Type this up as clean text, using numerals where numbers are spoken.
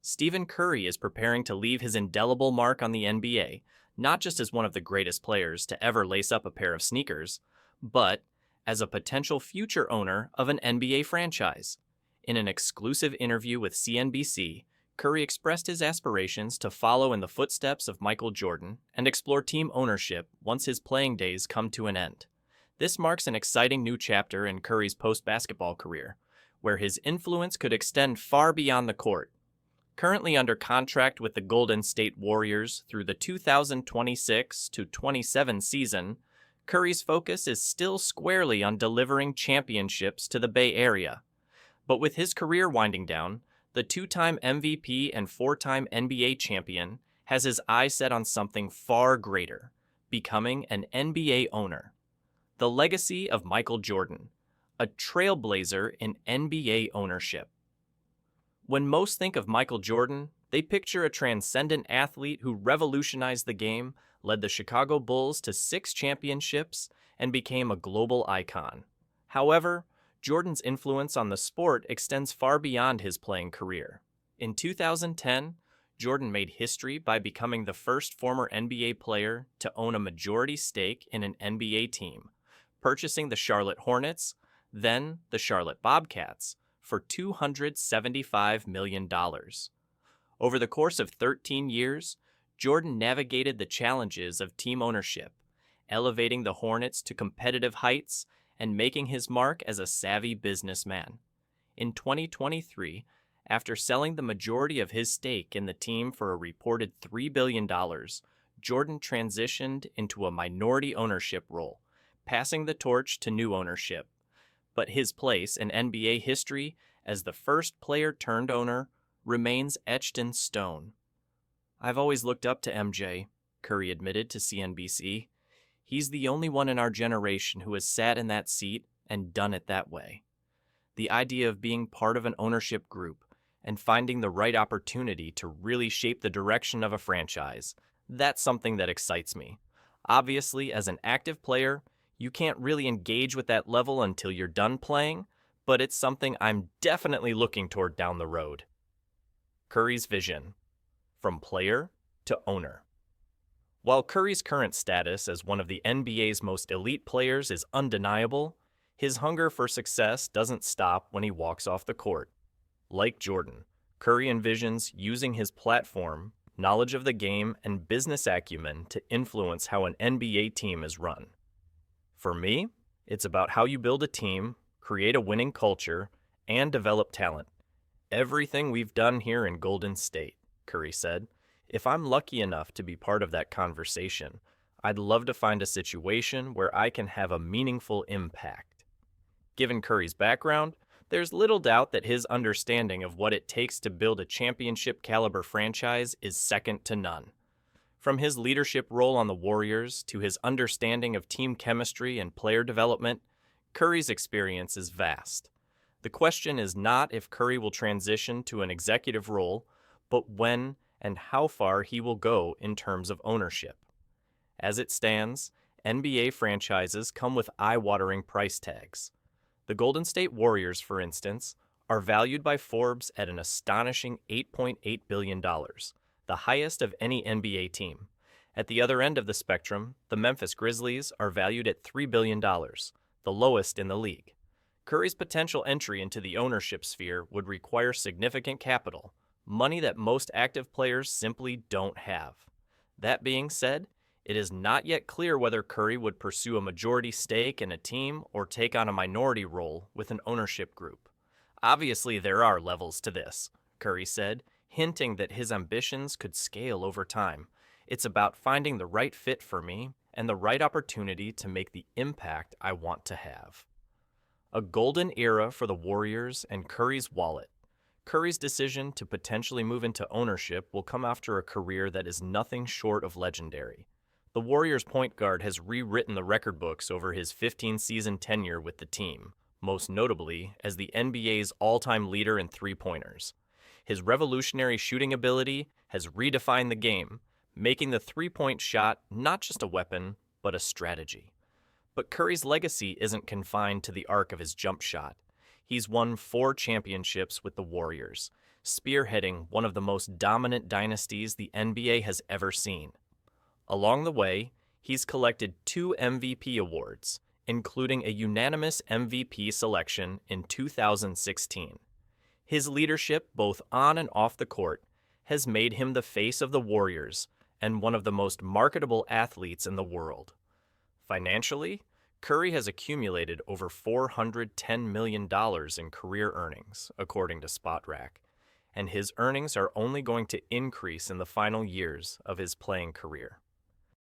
Stephen Curry is preparing to leave his indelible mark on the NBA, not just as one of the greatest players to ever lace up a pair of sneakers, but as a potential future owner of an NBA franchise. In an exclusive interview with CNBC, Curry expressed his aspirations to follow in the footsteps of Michael Jordan and explore team ownership once his playing days come to an end. This marks an exciting new chapter in Curry's post-basketball career, where his influence could extend far beyond the court. Currently under contract with the Golden State Warriors through the 2026-27 season, Curry's focus is still squarely on delivering championships to the Bay Area. But with his career winding down, the two-time MVP and four-time NBA champion has his eyes set on something far greater, becoming an NBA owner. The legacy of Michael Jordan, a trailblazer in NBA ownership. When most think of Michael Jordan, they picture a transcendent athlete who revolutionized the game, led the Chicago Bulls to 6 championships, and became a global icon. However, Jordan's influence on the sport extends far beyond his playing career. In 2010, Jordan made history by becoming the first former NBA player to own a majority stake in an NBA team, purchasing the Charlotte Hornets, then the Charlotte Bobcats, for $275 million. Over the course of 13 years, Jordan navigated the challenges of team ownership, elevating the Hornets to competitive heights and making his mark as a savvy businessman. In 2023, after selling the majority of his stake in the team for a reported $3 billion, Jordan transitioned into a minority ownership role, passing the torch to new ownership. But his place in NBA history as the first player-turned-owner remains etched in stone. "I've always looked up to MJ," Curry admitted to CNBC. "He's the only one in our generation who has sat in that seat and done it that way." The idea of being part of an ownership group and finding the right opportunity to really shape the direction of a franchise, that's something that excites me. Obviously, as an active player, you can't really engage with that level until you're done playing, but it's something I'm definitely looking toward down the road. Curry's vision. From player to owner. While Curry's current status as one of the NBA's most elite players is undeniable, his hunger for success doesn't stop when he walks off the court. Like Jordan, Curry envisions using his platform, knowledge of the game, and business acumen to influence how an NBA team is run. For me, it's about how you build a team, create a winning culture, and develop talent. Everything we've done here in Golden State, Curry said. If I'm lucky enough to be part of that conversation, I'd love to find a situation where I can have a meaningful impact. Given Curry's background, there's little doubt that his understanding of what it takes to build a championship-caliber franchise is second to none. From his leadership role on the Warriors to his understanding of team chemistry and player development, Curry's experience is vast. The question is not if Curry will transition to an executive role, but when and how far he will go in terms of ownership. As it stands, NBA franchises come with eye-watering price tags. The Golden State Warriors, for instance, are valued by Forbes at an astonishing $8.8 billion, the highest of any NBA team. At the other end of the spectrum, the Memphis Grizzlies are valued at $3 billion, the lowest in the league. Curry's potential entry into the ownership sphere would require significant capital, money that most active players simply don't have. That being said, it is not yet clear whether Curry would pursue a majority stake in a team or take on a minority role with an ownership group. "Obviously, there are levels to this," Curry said, hinting that his ambitions could scale over time. "It's about finding the right fit for me and the right opportunity to make the impact I want to have." A golden era for the Warriors and Curry's wallet. Curry's decision to potentially move into ownership will come after a career that is nothing short of legendary. The Warriors' point guard has rewritten the record books over his 15-season tenure with the team, most notably as the NBA's all-time leader in three-pointers. His revolutionary shooting ability has redefined the game, making the three-point shot not just a weapon, but a strategy. But Curry's legacy isn't confined to the arc of his jump shot. He's won 4 championships with the Warriors, spearheading one of the most dominant dynasties the NBA has ever seen. Along the way, he's collected 2 MVP awards, including a unanimous MVP selection in 2016. His leadership, both on and off the court, has made him the face of the Warriors and one of the most marketable athletes in the world. Financially, Curry has accumulated over $410 million in career earnings, according to SpotRack, and his earnings are only going to increase in the final years of his playing career.